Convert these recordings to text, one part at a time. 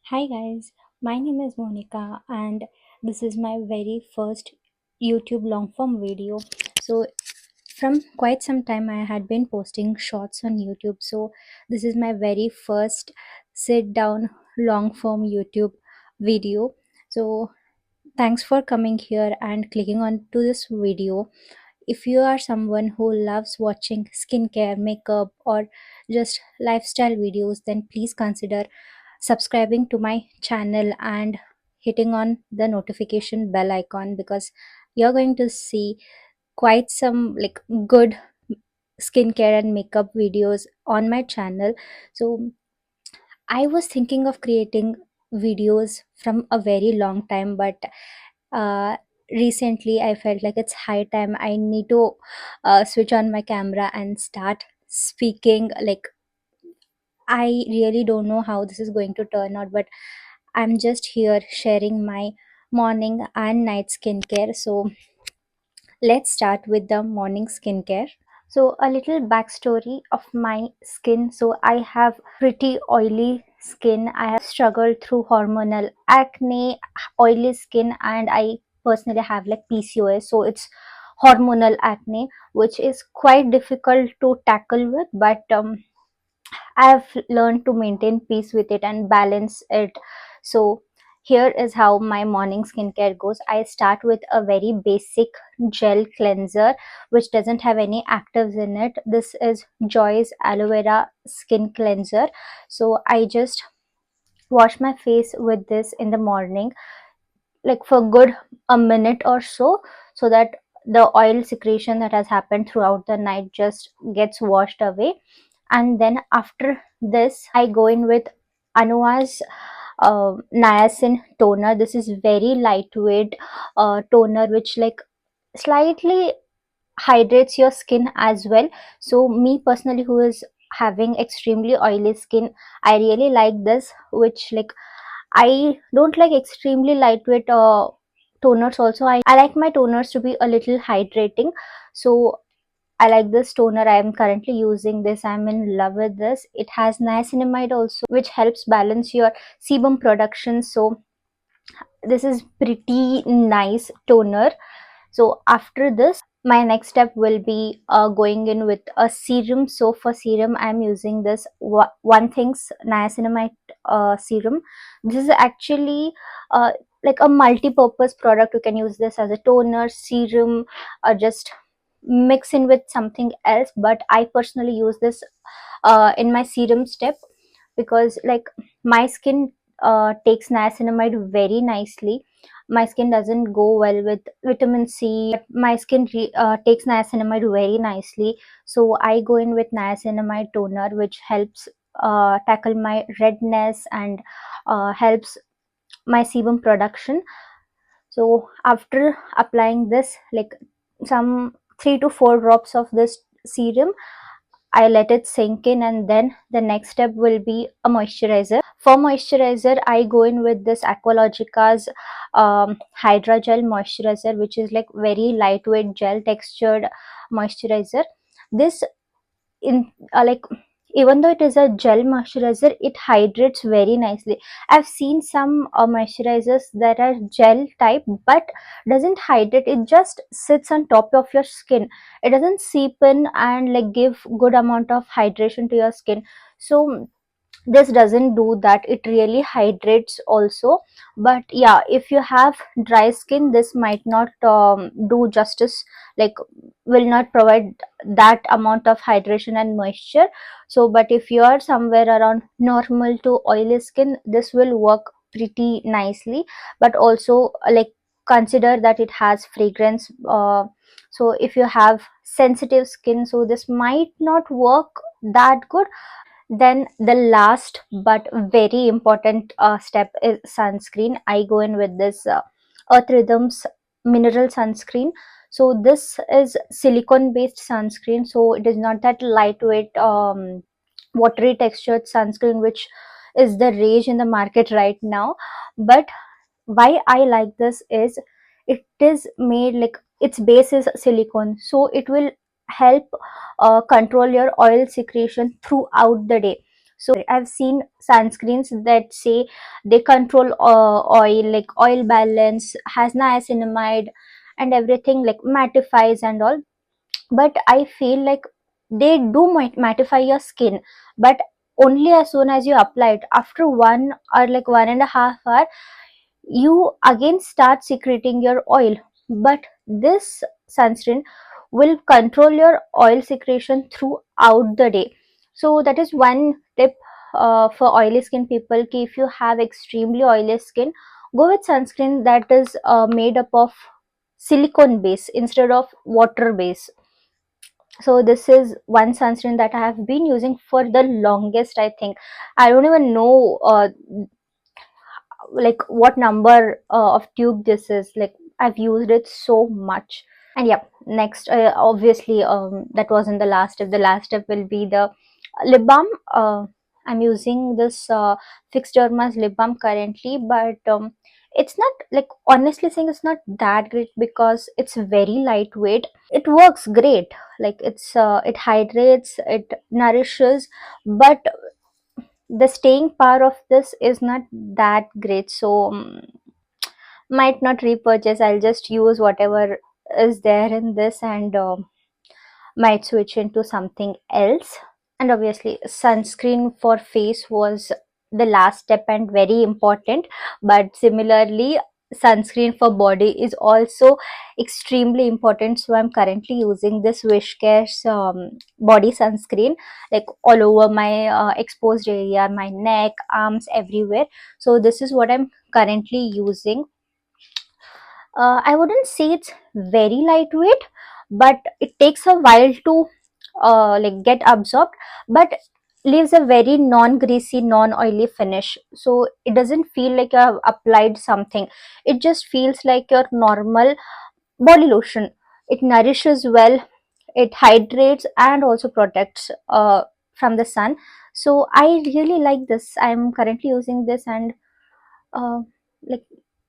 Hi guys, my name is Monica and this is my very first YouTube long form video. So from quite some time I had been posting shorts on YouTube. So this is my very first sit down long form YouTube video. So thanks for coming here and clicking on to this video. If you are someone who loves watching skincare, makeup, or just lifestyle videos, then please consider subscribing to my channel and hitting on the notification bell icon because you're going to see quite some good skincare and makeup videos on my channel. So I was thinking of creating videos from a very long time, but uh, recently I felt like it's high time I need to switch on my camera and start speaking. Like, I really don't know how this is going to turn out, but I'm just here sharing my morning and night skincare. So let's start with the morning skincare. So, a little backstory of my skin. So, I have pretty oily skin. I have struggled through hormonal acne, oily skin, and I personally have like PCOS. So, it's hormonal acne, which is quite difficult to tackle with, but I've learned to maintain peace with it and balance it. So, here is how my morning skincare goes. I start with a very basic gel cleanser which doesn't have any actives in it. This is Joy's aloe vera skin cleanser. So, I just wash my face with this in the morning, like for good a minute or so, so that the oil secretion that has happened throughout the night just gets washed away. And then after this I go in with Anua's niacin toner. This is very lightweight toner which like slightly hydrates your skin as well. So me personally, who is having extremely oily skin, I really like this, which like I don't like extremely lightweight toners also. I like my toners to be a little hydrating. So I like this toner. I am currently using this. I'm in love with this. It has niacinamide also, which helps balance your sebum production. So this is pretty nice toner. So after this, my next step will be going in with a serum. So for serum, I'm using this One Thing's niacinamide serum. This is actually like a multi-purpose product. You can use this as a toner, serum, or just mix in with something else. But I personally use this in my serum step because like my skin takes niacinamide very nicely. My skin doesn't go well with vitamin C, but my skin takes niacinamide very nicely. So I go in with niacinamide toner, which helps tackle my redness and helps my sebum production. So after applying this, like some 3 to 4 drops of this serum, I let it sink in, and then the next step will be a moisturizer. For moisturizer, I go in with this Aqualogica's Hydra Gel Moisturizer, which is like very lightweight gel textured moisturizer. This in like, even though it is a gel moisturizer, it hydrates very nicely. I've seen some moisturizers that are gel type but doesn't hydrate. It just sits on top of your skin. It doesn't seep in and like give good amount of hydration to your skin. So this doesn't do that. It really hydrates also. But yeah, if you have dry skin, this might not do justice, like will not provide that amount of hydration and moisture. So but if you are somewhere around normal to oily skin, this will work pretty nicely. But also like consider that it has fragrance. So if you have sensitive skin, so this might not work that good. Then the last but very important step is sunscreen. I go in with this Earth Rhythms mineral sunscreen. So this is silicone based sunscreen. So it is not that lightweight watery textured sunscreen which is the rage in the market right now. But why I like this is it is made like its base is silicone, so it will help control your oil secretion throughout the day. So I've seen sunscreens that say they control oil, like oil balance, has niacinamide, and everything like mattifies and all. But I feel like they do mattify your skin, but only as soon as you apply it. After 1 or like 1.5 hour, you again start secreting your oil. But this sunscreen will control your oil secretion throughout the day. So that is one tip for oily skin people, ki if you have extremely oily skin, go with sunscreen that is made up of silicone base instead of water base. So this is one sunscreen that I have been using for the longest. I think I don't even know like what number of tube this is. Like I've used it so much. And yeah, next, obviously, that wasn't the last step. The last step will be the lip balm. I'm using this Fixed Derma's lip balm currently, but it's not, like, honestly saying, it's not that great because it's very lightweight. It works great, like it hydrates, it nourishes, but the staying power of this is not that great. So might not repurchase. I'll just use whatever is there in this, and might switch into something else. And obviously sunscreen for face was the last step and very important, but similarly sunscreen for body is also extremely important. So I'm currently using this Wishcare's body sunscreen, like all over my exposed area, my neck, arms, everywhere. So this is what I'm currently using. I wouldn't say it's very lightweight, but it takes a while to like get absorbed, but leaves a very non-greasy, non-oily finish. So it doesn't feel like you have applied something. It just feels like your normal body lotion. It nourishes well, it hydrates and also protects from the sun. So I really like this. I'm currently using this, and uh, like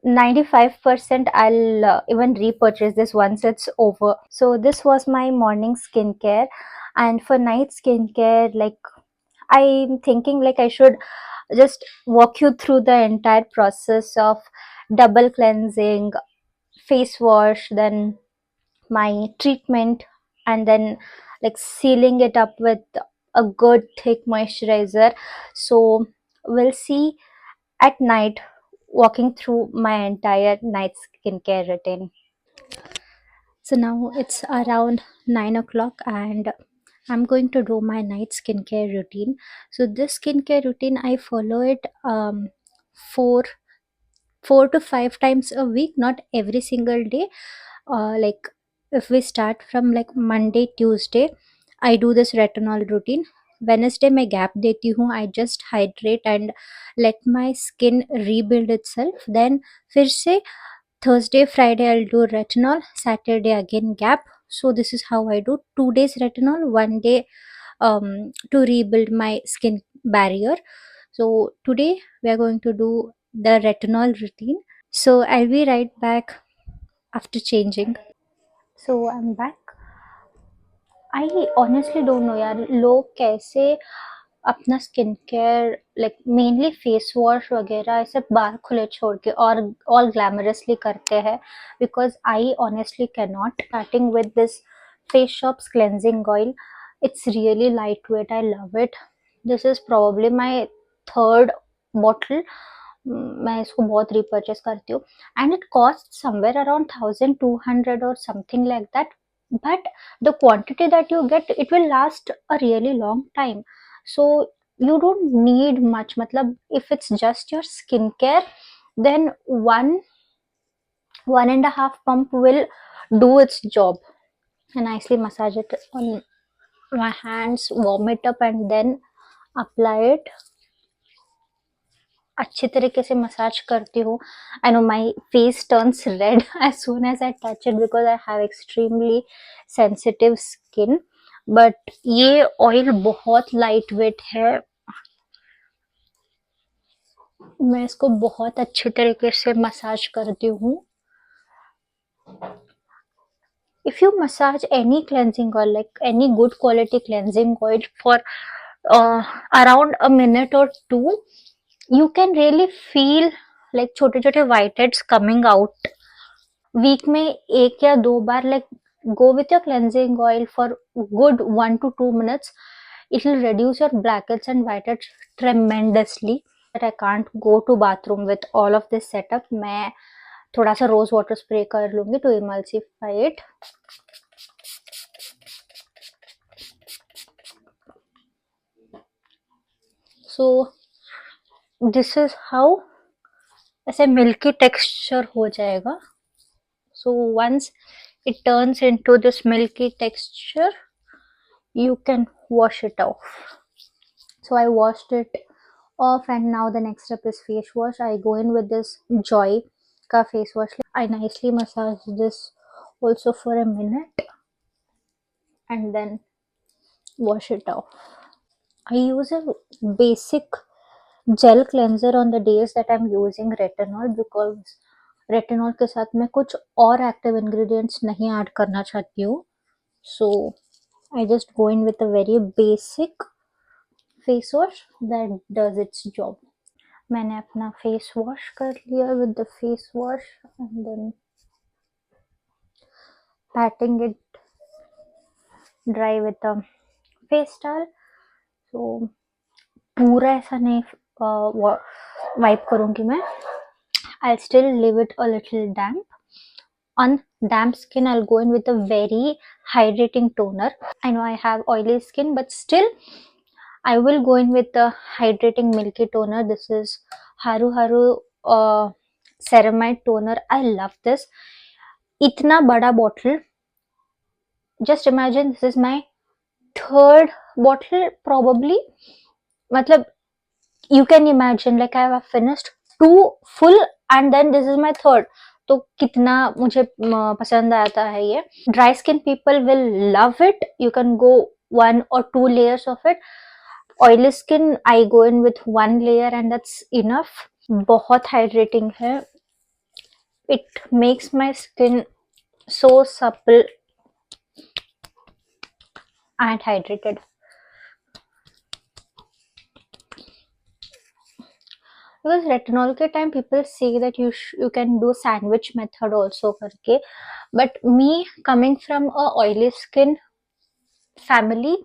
95% I'll even repurchase this once it's over. So this was my morning skincare. And for night skincare, like, I'm thinking like I should just walk you through the entire process of double cleansing, face wash, then my treatment, and then like sealing it up with a good thick moisturizer. So we'll see at night, walking through my entire night skincare routine. So now it's around 9 o'clock, and I'm going to do my night skincare routine. So this skincare routine, I follow it four 4 to 5 times a week, not every single day. Like if we start from like Monday, Tuesday, I do this retinol routine. Wednesday मैं gap देती हूँ, I just hydrate and let my skin rebuild itself. Then फिर से Thursday, Friday I'll do retinol, Saturday again gap. So this is how I do 2 days retinol, 1 day to rebuild my skin barrier. So today we are going to do the retinol routine. So I'll be right back after changing. So I'm back. I honestly don't know यार, लोग कैसे अपना skin care, like mainly face wash वगैरह ऐसे बाल खुले छोड़ के और ऑल ग्लैमरसली करते हैं. Because I honestly can not. Starting with this face shops cleansing oil, it's really light weight. I love it. This is probably my third bottle. मैं इसको बहुत रिपर्चेस करती हूँ, and it cost somewhere around 1200 और something like that. But the quantity that you get, it will last a really long time. So you don't need much. Matlab, if it's just your skincare, then one and a half pump will do its job. And nicely massage it on my hands, warm it up, and then apply it. अच्छी तरीके से massage करती हूँ. I know my face turns red as soon as I touch it because I have extremely sensitive skin. But ये oil बहुत light weight है. मैं इसको बहुत अच्छी तरीके से मसाज करती हूँ. If you massage any cleansing oil, like any good quality cleansing oil, for uh, around a minute or two, you can really feel like छोटे छोटे white heads coming out. Week में एक या दो बार, like, go with your cleansing oil for good 1 to 2 minutes. It will reduce your blackheads and whiteheads tremendously. That I can't go to bathroom with all of this setup. मैं थोड़ा सा rose water spray कर लूंगी to emulsify it. So this is how ऐसे milky texture हो जाएगा. So once it turns into this milky texture, you can wash it off. So I washed it off, and now the next step is face wash. I go in with this Joy ka face wash. I nicely massage this also for a minute and then wash it off. I use a basic gel cleanser on the days that I'm using retinol, because retinol के साथ मैं कुछ और active ingredients नहीं add करना चाहती हूँ. So I just go in with a very basic face wash that does its job. मैंने अपना face wash कर लिया with the face wash and then patting it dry with a face towel. So पूरा ऐसा नहीं wipe करूँगी मैं. I'll still leave it a little damp. On damp skin, I'll go in with a very hydrating toner. I know I have oily skin, but still I will go in with the hydrating milky toner. This is Haru Haru ceramide toner. I love this. Itna bada bottle. Just imagine, this is my third bottle probably. Matlab, you can imagine, like, I have finished two full and then this is my third. तो कितना मुझे पसंद आता है ये. Dry skin people will love it. You can go 1 or 2 layers of it. Oily skin, I go in with 1 layer and that's enough. बहुत hydrating है. It makes my skin so supple and hydrated. Because retinol के time people say that you can do sandwich method also करके, but me coming from a oily skin family,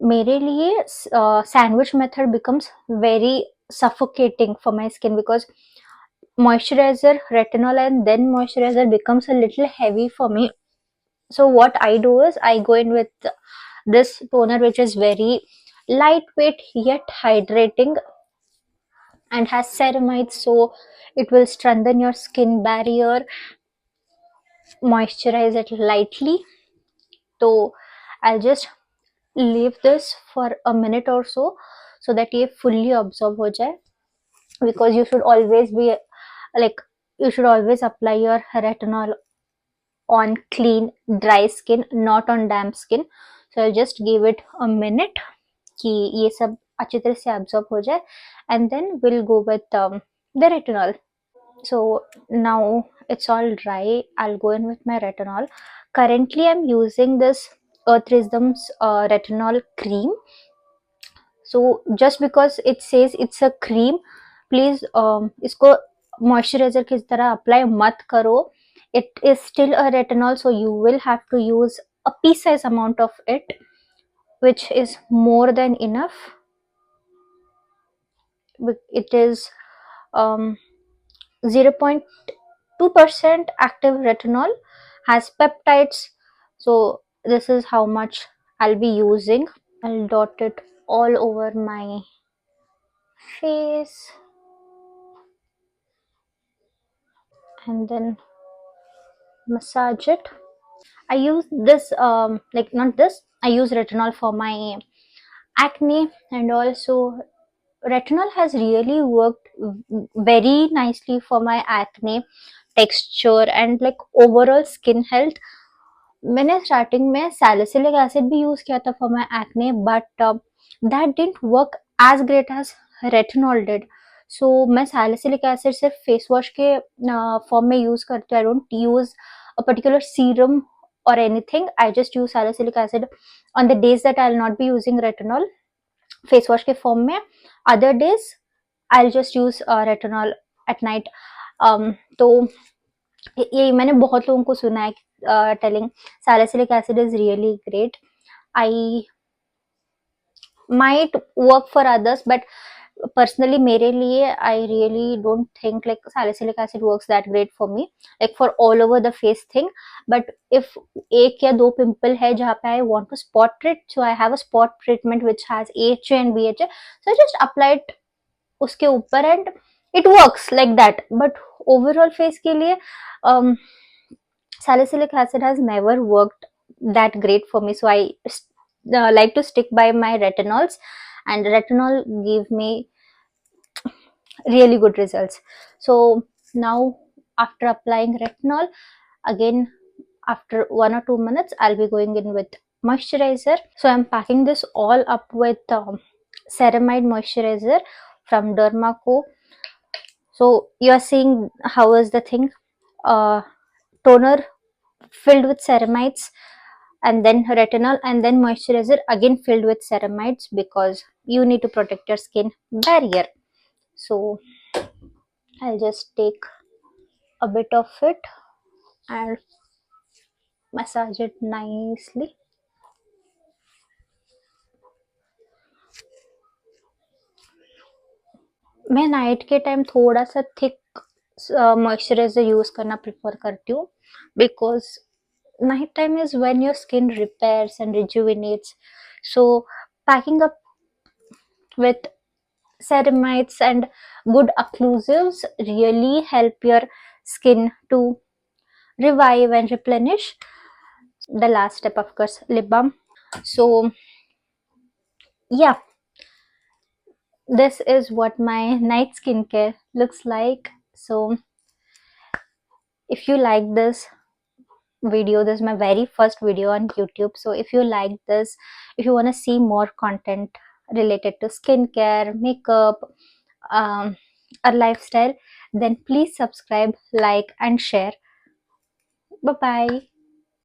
मेरे लिए sandwich method becomes very suffocating for my skin, because moisturizer, retinol and then moisturizer becomes a little heavy for me. So what I do is I go in with this toner which is very lightweight yet hydrating and has ceramides, so it will strengthen your skin barrier, moisturize it lightly. So I'll just leave this for a minute or so that ये fully absorb हो जाए. Because you should always be like, you should always apply your retinol on clean dry skin, not on damp skin. So I'll just give it a minute कि ये सब अच्छी तरह से absorb हो जाए, and then we'll go with the retinol. So now it's all dry. I'll go in with my retinol. Currently I'm using this Earth Wisdom's retinol cream. So just because it says it's a cream, please इसको moisturizer की तरह apply मत करो. It is still a retinol, so you will have to use a pea-size amount of it, which is more than enough. It is 0.2% active retinol, has peptides. So this is how much I'll be using. I'll dot it all over my face and then massage it. I use this like, not this, I use retinol for my acne, and also retinol has really worked very nicely for my acne texture and like overall skin health. मैंने starting में salicylic acid भी use किया था for my acne, but that didn't work as great as retinol did. So मैं salicylic acid सिर्फ face wash के form में use करती हूँ. I don't use a particular serum or anything. I just use salicylic acid on the days that I'll not be using retinol. Face wash के form में. Other days I will just use retinol at night. तो ये मैंने बहुत लोगों को सुना है telling salicylic acid is really great. I might work for others, but personally मेरे लिए I really don't think like salicylic acid works that great for me, like for all over the face thing. But if एक या दो pimple है जहाँ पे I want to spot treat, so I have a spot treatment which has AHA and BHA, so I just apply it उसके ऊपर and it works like that. But overall face के लिए um, salicylic acid has never worked that great for me, so I like to stick by my retinols, and retinol give me really good results. So now after applying retinol, again after 1 or 2 minutes I'll be going in with moisturizer. So I'm packing this all up with ceramide moisturizer from Dermaco. So you are seeing how is the thing, toner filled with ceramides, and then retinol, and then moisturizer again filled with ceramides, because you need to protect your skin barrier. So I'll just take a bit of it and massage it nicely. मैं night के time थोड़ा सा thick moisturiser use करना prefer करती हूँ, because night time is when your skin repairs and rejuvenates. So packing up with ceramides and good occlusives really help your skin to revive and replenish. The last step, of course, lip balm. So yeah, this is what my night skincare looks like. So if you like this video, this is my very first video on YouTube, so if you like this, if you want to see more content related to skincare, makeup, or lifestyle, then please subscribe, like and share. Bye bye.